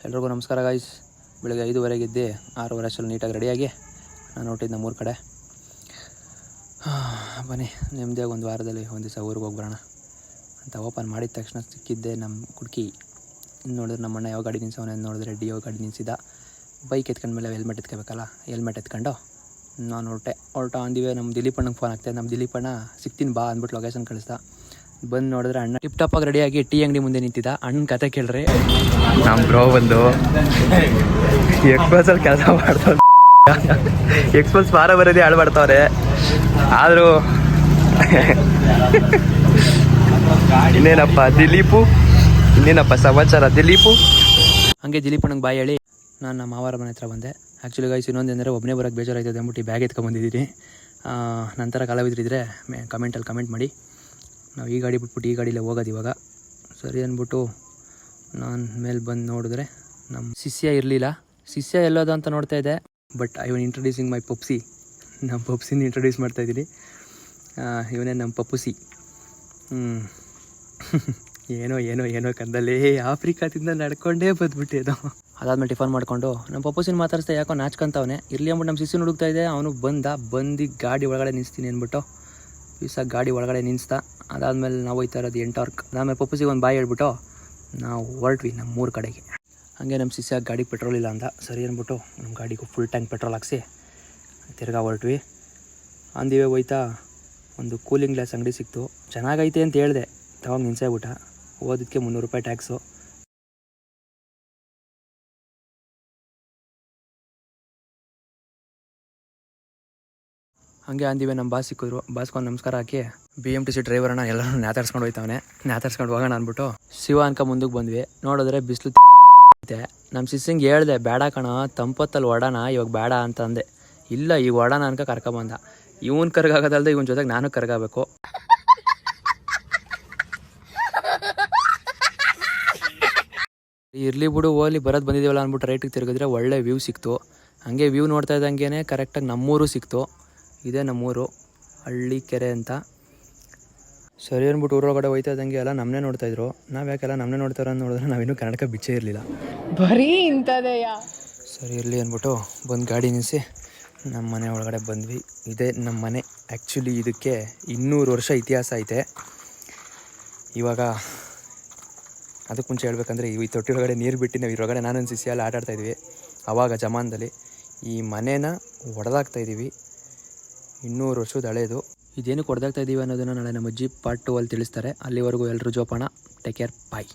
ಎಲ್ರಿಗೂ ನಮಸ್ಕಾರ ಗಾಯ್ಸ್. ಬೆಳಗ್ಗೆ 5:30 ಇದ್ದೆ, 6:30 ಅಷ್ಟರಲ್ಲಿ ನೀಟಾಗಿ ರೆಡಿಯಾಗಿ ನಾನು ಹೊರಟಿದ್ದು ನಮ್ಮೂರ ಕಡೆ. ಬನ್ನಿ ನಿಮ್ಮದೇ ಒಂದು ವಾರದಲ್ಲಿ ಒಂದು ದಿವಸ ಊರಿಗೆ ಹೋಗ್ಬರೋಣ ಅಂತ ಓಪನ್ ಮಾಡಿದ ತಕ್ಷಣ ಸಿಕ್ಕಿದ್ದೆ ನಮ್ಮ ಕುಡ್ಕಿ. ನೋಡಿದ್ರೆ ನಮ್ಮ ಅಣ್ಣ ಯಾವ ಗಾಡಿ ನಿಲ್ಸವನೇ ನೋಡಿದ್ರೆ ಡಿಯೋ ಗಾಡಿ ನಿಲ್ಸಿದ್ದ. ಬೈಕ್ ಎತ್ಕೊಂಡ್ಮೇಲೆ ಹೆಲ್ಮೆಟ್ ಎತ್ಕೋಬೇಕಲ್ಲ, ಹೆಲ್ಮೆಟ್ ಎತ್ಕೊಂಡು ನಾನು ಹೊರಟ ಅಂದಿವೆ. ನಮ್ಮ ದಿಲೀಪ್ ಅಣ್ಣಂಗೆ ಫೋನ್ ಆಗ್ತಾಯಿದೆ. ನಮ್ಮ ದಿಲೀಪ್ ಅಣ್ಣ ಸಿಗ್ತೀನಿ ಬಾ ಅಂದ್ಬಿಟ್ಟು ಲೊಕೇಶನ್ ಕಳಿಸ್ದ. ಬಂದು ನೋಡಿದ್ರೆ ಅಣ್ಣ ಟಿಪ್ ಟಾಪಾಗಿ ರೆಡಿಯಾಗಿ ಟೀ ಅಂಗಡಿ ಮುಂದೆ ನಿಂತಿದ್ದ. ಅಣ್ಣನ ಕತೆ ಕೇಳ್ರಿ. ನಮ್ಮ ಬ್ರೋ ಬಂದು ಎಕ್ಸ್ಪಲ್ಸಲ್ಲಿ ಕೆಲಸ ಮಾಡ್ತಾವೆ. ಎಕ್ಸ್ಪಲ್ಸ್ ಮಾರ ಬರೋದೇ ಹಾಳು ಮಾಡ್ತಾವ್ರೆ. ಆದರೂ ಇನ್ನೇನಪ್ಪ ದಿಲೀಪು, ಇನ್ನೇನಪ್ಪ ಸಮಾಚಾರ ದಿಲೀಪು. ಹಂಗೆ ದಿಲೀಪ್ ಅಣ್ಣಂಗೆ ಬಾಯಿ ಹೇಳಿ ನಾನು ನಮ್ಮ ಮಾವರ ಮನೆ ಹತ್ರ ಬಂದೆ. ಆ್ಯಕ್ಚುಲಿ ಗೈಸ್ ಇನ್ನೊಂದೇನೆಂದರೆ ಒಬ್ಬನೇ ಬರೋಕ್ಕೆ ಬೇಜಾರಾಯ್ತದೆ ಅಂದ್ಬಿಟ್ಟು ಬ್ಯಾಗ್ ಎತ್ಕೊಂಡ್ಬಂದಿದ್ದೀನಿ. ನಂತರ ಕಲಾವಿದರಿದ್ದರೆ ಕಮೆಂಟಲ್ಲಿ ಕಮೆಂಟ್ ಮಾಡಿ. ನಾವು ಈ ಗಾಡಿ ಬಿಟ್ಬಿಟ್ಟು ಈ ಗಾಡಿಲೇ ಹೋಗೋದು ಇವಾಗ ಸರಿ ಅಂದ್ಬಿಟ್ಟು ನಾನು ಮೇಲೆ ಬಂದು ನೋಡಿದ್ರೆ ನಮ್ಮ ಶಿಷ್ಯ ಇರಲಿಲ್ಲ. ಶಿಷ್ಯ ಎಲ್ಲೋದು ಅಂತ ನೋಡ್ತಾ ಇದ್ದೆ. ಬಟ್ ಐ ವಾನ್ ಇಂಟ್ರೊಡ್ಯೂಸಿಂಗ್ ಮೈ ಪಪ್ಸಿ. ನಮ್ಮ ಪಪ್ಸಿನ ಇಂಟ್ರೊಡ್ಯೂಸ್ ಮಾಡ್ತಾಯಿದ್ದೀನಿ. ಇವನೇ ನಮ್ಮ ಪಪ್ಪುಸಿ. ಏನೋ ಏನೋ ಏನೋ ಕಂದಲ್ಲಿ ಆಫ್ರಿಕಾದಿಂದ ನಡ್ಕೊಂಡೇ ಬಂದ್ಬಿಟ್ಟಿದ್ದು. ಅದಾದ್ಮೇಲೆ ಟಿಫನ್ ಮಾಡಿಕೊಂಡು ನಮ್ಮ ಪಪ್ಪುಸಿನ ಮಾತಾಡಿಸ್ತಾ ಯಾಕೋ ನಾಚ್ಕೊಂತವನೇ. ಇರಲಿ ಅಂದ್ಬಿಟ್ಟು ನಮ್ಮ ಶಿಷ್ಯನ ಹುಡುಕ್ತಾ ಇದೆ. ಅವನು ಬಂದು ಗಾಡಿ ಒಳಗಡೆ ನಿಲ್ಲಿಸ್ತೀನಿ ಅಂದ್ಬಿಟ್ಟು ಗಾಡಿ ಒಳಗಡೆ ನಿಲ್ಲಿಸ್ತಾ. ಅದಾದಮೇಲೆ ನಾವು ಹೋಯ್ತಾ ಇರೋದು ಎಂಟಾರ್ಕ್. ಅದಾದಮೇಲೆ ಪಪ್ಪುಸಿಗೆ ಒಂದು ಬಾಯಿ ಹೇಳ್ಬಿಟ್ಟು ನಾವು ಹೊರಟ್ವಿ ನಮ್ಮ ಮೂರು ಕಡೆಗೆ. ಹಾಗೆ ನಮ್ಮ ಶಿಷ್ಯ ಗಾಡಿಗೆ ಪೆಟ್ರೋಲ್ ಇಲ್ಲ ಅಂದ. ಸರಿ ಅಂದ್ಬಿಟ್ಟು ನಮ್ಮ ಗಾಡಿಗೂ ಫುಲ್ ಟ್ಯಾಂಕ್ ಪೆಟ್ರೋಲ್ ಹಾಕ್ಸಿ ತಿರ್ಗಾ ಹೊರಟ್ವಿ. ಅಂದಿವೆ ಹೋಯ್ತಾ ಒಂದು ಕೂಲಿಂಗ್ ಗ್ಲಾಸ್ ಅಂಗಡಿ ಸಿಕ್ತು. ಚೆನ್ನಾಗೈತೆ ಅಂತ ಹೇಳಿದೆ, ತಗೊಂಡು ನಿಲ್ಸೇಬಿಟ್ಟ. ಓದೋದಕ್ಕೆ 300 ರೂಪಾಯಿ ಟ್ಯಾಕ್ಸು. ಹಾಗೆ ಅಂದಿವೆ ನಮ್ಮ ಬಾಸ್ ಸಿಕ್ಕಿದ್ರು. ಬಾಸ್ಕೊಂಡು ನಮಸ್ಕಾರ ಹಾಕಿ BMTC ಡ್ರೈವರನ್ನ ಎಲ್ಲರೂ ನ್ಯಾತಾಡ್ಸ್ಕೊಂಡು ಹೋಯ್ತವನೆ. ನ್ಯಾತಾಡ್ಸ್ಕೊಂಡು ಹೋಗೋಣ ಅಂದ್ಬಿಟ್ಟು ಶಿವ ಅನ್ಕ ಮುಂದಕ್ಕೆ ಬಂದ್ವಿ. ನೋಡಿದ್ರೆ ಬಿಸಿಲು ಐತೆ. ನಮ್ಮ ಸಿಸ್ಸಿಂಗೆ ಹೇಳ್ದೆ ಬೇಡ ಕಣ, ತಂಪೊತ್ತಲ್ಲಿ ಓಡೋಣ, ಇವಾಗ ಬೇಡ ಅಂತಂದೆ. ಇಲ್ಲ ಈಗ ಓಡೋಣ ಅನ್ಕ ಕರ್ಕೊಬಂದ. ಇವನು ಕರ್ಗಾಗೋದಲ್ದೆ ಇವನ ಜೊತೆಗೆ ನಾನು ಕರ್ಗಬೇಕು. ಇರಲಿ ಬಿಡು ಹೋಲಿ, ಬರೋದು ಬಂದಿದ್ದೀವಲ್ಲ ಅಂದ್ಬಿಟ್ಟು ರೈಟಿಗೆ ತಿರುಗಿದ್ರೆ ಒಳ್ಳೆ ವ್ಯೂ ಸಿಕ್ತು. ಹಾಗೆ ವ್ಯೂ ನೋಡ್ತಾ ಇದ್ದಂಗೆ ಕರೆಕ್ಟಾಗಿ ನಮ್ಮೂರು ಸಿಕ್ತು. ಇದೇ ನಮ್ಮೂರು, ಹಳ್ಳಿ ಕೆರೆ ಅಂತ. ಸರಿ ಅಂದ್ಬಿಟ್ಟು ಊರೊಳಗಡೆ ಹೋಯ್ತಾ ಇದ್ದಂಗೆ ಎಲ್ಲ ನಮ್ಮನ್ನೇ ನೋಡ್ತಾಯಿದ್ರು. ನಾವು ಯಾಕೆಲ್ಲ ನಮ್ಮನ್ನೇ ನೋಡ್ತಾರ ಅಂತ ನೋಡಿದ್ರೆ ನಾವಿನ್ನೂ ಕರ್ನಾಟಕ ಬಿಚ್ಚೇ ಇರಲಿಲ್ಲ. ಬರೀ ಇಂಥದೆಯಾ. ಸರಿ ಇರಲಿ ಅಂದ್ಬಿಟ್ಟು ಬಂದು ಗಾಡಿ ನಿಲ್ಲಿಸಿ ನಮ್ಮ ಮನೆ ಒಳಗಡೆ ಬಂದ್ವಿ. ಇದೇ ನಮ್ಮ ಮನೆ. ಆ್ಯಕ್ಚುಲಿ ಇದಕ್ಕೆ 200 ವರ್ಷ ಇತಿಹಾಸ ಐತೆ. ಇವಾಗ ಅದಕ್ಕೆ ಮುಂಚೆ ಹೇಳ್ಬೇಕಂದ್ರೆ ಈ ತೊಟ್ಟಿ ಒಳಗಡೆ ನೀರು ಬಿಟ್ಟು ನಾವು ಇದ್ರೊಳಗಡೆ ನಾನೊಂದು ಶಿಷ್ಯ ಎಲ್ಲ ಆಟಾಡ್ತಾಯಿದ್ವಿ. ಆವಾಗ ಜಮಾನದಲ್ಲಿ ಈ ಮನೇನ ಹೊಡೆದಾಕ್ತಾಯಿದ್ದೀವಿ. 200 ವರ್ಷದ ಹಳೇದು. ಇದೇನು ಹೊಡೆದಾಗ್ತಾಯಿದ್ದೀವಿ ಅನ್ನೋದನ್ನು ನಾಳೆ ನಮ್ಮ ಅಜ್ಜಿ ಪಾರ್ಟ್ 2 ಅಲ್ಲಿ ತಿಳಿಸ್ತಾರೆ. ಅಲ್ಲಿವರೆಗೂ ಎಲ್ಲರೂ ಜೋಪಾನ. ಟೇಕ್ ಕೇರ್, ಬಾಯ್.